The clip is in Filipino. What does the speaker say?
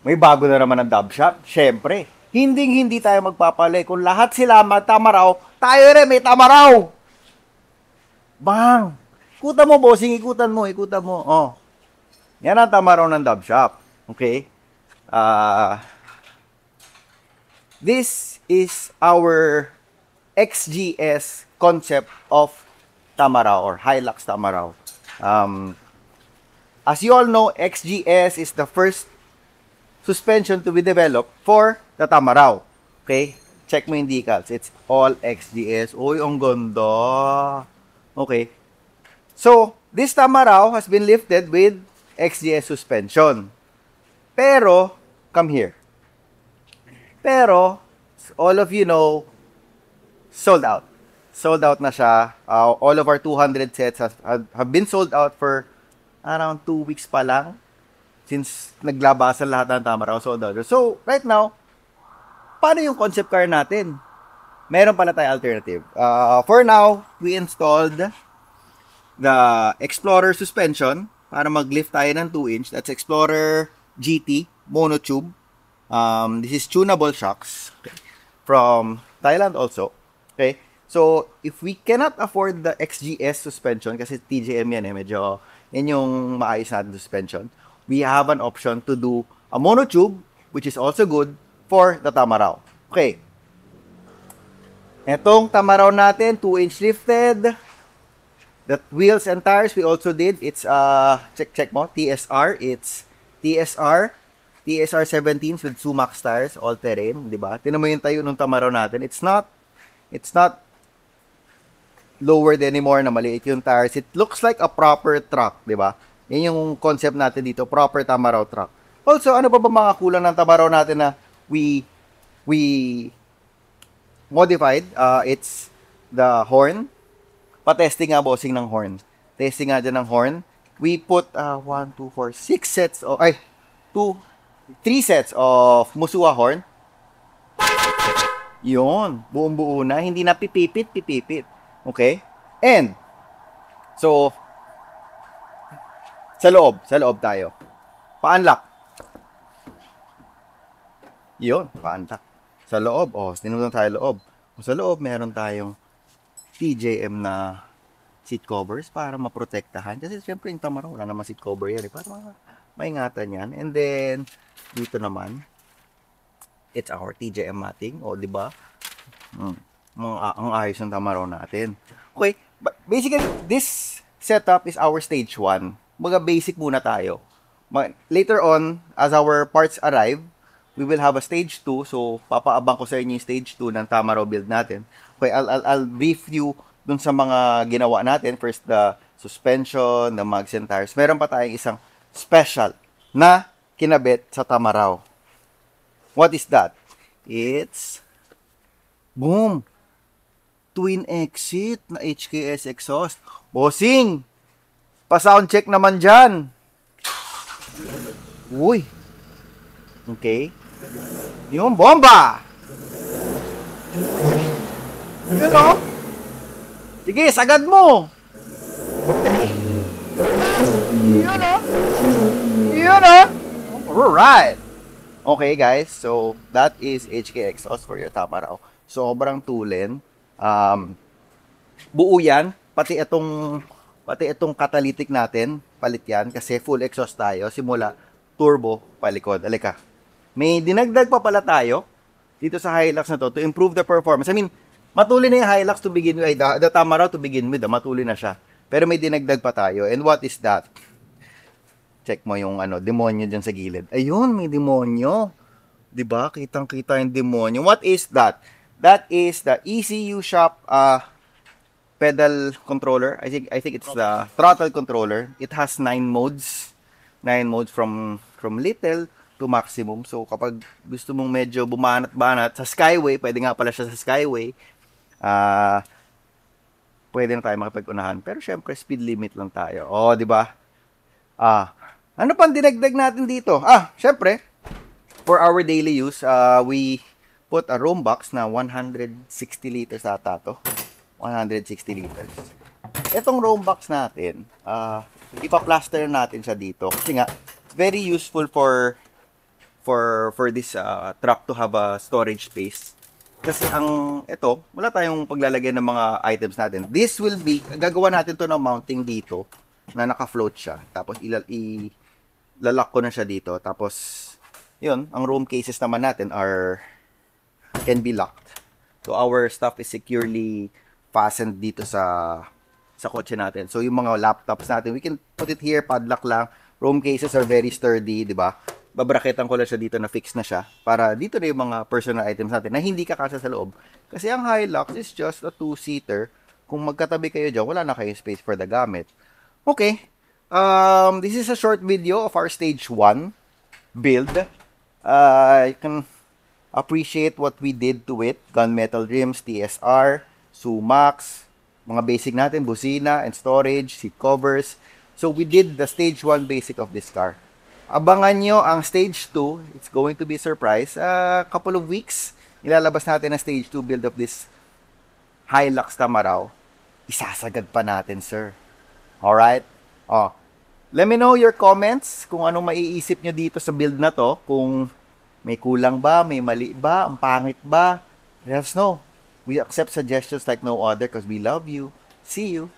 May bago na naman ang dub shop. Siyempre, hindi tayo magpapali. Kung lahat sila magtamaraw, tayo rin may tamaraw. Bang! Ikutan mo, bossing. Ikutan mo. Oh. Yan ang tamaraw ng dub shop. Okay? Ah... This is our XGS concept of Tamaraw or Hilux Tamaraw. As you all know, XGS is the first suspension to be developed for the Tamaraw. Okay? Check mo yung decals. It's all XGS. Uy, ang ganda. Okay. So, this Tamaraw has been lifted with XGS suspension. Pero, come here. Pero, all of you know, sold out. Sold out na siya. All of our 200 sets have been sold out for around 2 weeks pa lang. Since naglabasan lahat ng Tamaraw, sold out. So, right now, paano yung concept car natin? Meron pala tayong alternative. For now, we installed the Explorer suspension para mag-lift tayo ng 2-inch. That's Explorer GT monotube. This is tunable shocks from Thailand also. Okay? So, if we cannot afford the XGS suspension, kasi TJM yan medyo yan yung maayos natin suspension, we have an option to do a monotube, which is also good for the Tamaraw. Okay. Etong Tamaraw natin, 2-inch lifted. The wheels and tires, we also did. It's, check mo, TSR. It's TSR 17s with Sumax tires, all-terrain, di ba? Tinan mo yung tayo nung Tamaraw natin. It's not lowered anymore na maliit yung tires. It looks like a proper truck, di ba? Yan yung concept natin dito, proper Tamaraw truck. Also, ano pa ba mga kulang ng Tamaraw natin na we modified? It's the horn. Pa-testing nga, bossing ng horn. Testing nga dyan ng horn. We put 1, 2, 4, 6 sets of, 3 sets of Musua horn. Yun, buong-buo na, hindi na pipipit. Okay? And, so, sa loob tayo. Pa-unlock. Yun, pa-unlock. Sa loob, tinunod tayo loob. Sa loob, meron tayong TJM na seat covers para maprotektahan. Kasi syempre yung Tamaraw, wala naman seat cover yan. Para maingatan yan. And then, dito naman, it's our TJM matting. O, di ba? Ang ayos ng Tamaraw natin. Okay, but basically, this setup is our stage 1. Mga basic muna tayo. Later on, as our parts arrive, we will have a stage 2. So, papaabang ko sa inyo yung stage 2 ng Tamaraw build natin. Okay, I'll brief you dun sa mga ginawa natin. First, the suspension, the mags and tires. Meron pa tayong isang special na kinabit sa Tamaraw. What is that? It's, boom! Twin exit na HKS exhaust. Bossing! Pa-sound check naman dyan. Uy! Okay. Yung bomba! Yun o! Sige, sagad mo! Yun o! Yun o! Alright! Okay guys, so that is HK exhaust for your Tamaraw. Sobrang tulin. Buo yan, pati itong catalytic natin, palit yan kasi full exhaust tayo simula turbo palikod. Alika. May dinagdag pa pala tayo dito sa Hilux na to improve the performance. I mean, matulin na yung Hilux to begin with, the Tamaraw to begin with, matulin na siya. Pero may dinagdag pa tayo. And what is that? Check mo yung demonyo dyan sa gilid. Ayun, may demonyo. 'Di ba? Kitang-kita yung demonyo. What is that? That is the ECU shop pedal controller. I think it's the throttle controller. It has 9 modes. 9 modes from little to maximum. So kapag gusto mong medyo bumanat-banat sa Skyway, pwede nga pala siya sa Skyway. Pwede na tayo makipag-unahan. Pero syempre speed limit lang tayo. Oh, 'di ba? Ano pang dinagdag natin dito? Syempre, for our daily use, we put a room box na 160 liters ata to. 160 liters. Itong room box natin, ipa-plaster natin siya dito. Kasi nga, very useful for for this truck to have a storage space. Kasi ito, wala tayong paglalagay ng mga items natin. This will be, gagawa natin to ng mounting dito na naka-float siya. Tapos ilalak ko na siya dito. Tapos, yun, ang room cases naman natin can be locked. So, our stuff is securely fastened dito sa kotse natin. So, yung mga laptops natin, we can put it here, padlock lang. Room cases are very sturdy, di ba? Babraketan ko lang siya dito na fix na siya para dito na yung mga personal items natin na hindi kakasya sa loob. Kasi ang Hilux is just a two-seater. Kung magkatabi kayo dyan, wala na kayong space for the gamit. Okay. This is a short video of our stage 1 build. You can appreciate what we did to it. Gunmetal rims, TSR, Sumax, mga basic natin, busina and storage, seat covers. So we did the stage 1 basic of this car. Abangan nyo ang stage 2. It's going to be a surprise. Couple of weeks, ilalabas natin ang stage 2 build of this Hilux Tamarao. Isasagad pa natin, sir. Alright? Let me know your comments kung anong maiisip nyo dito sa build na to. Kung may kulang ba, may mali ba, ang pangit ba. Let us know. We accept suggestions like no other because we love you. See you.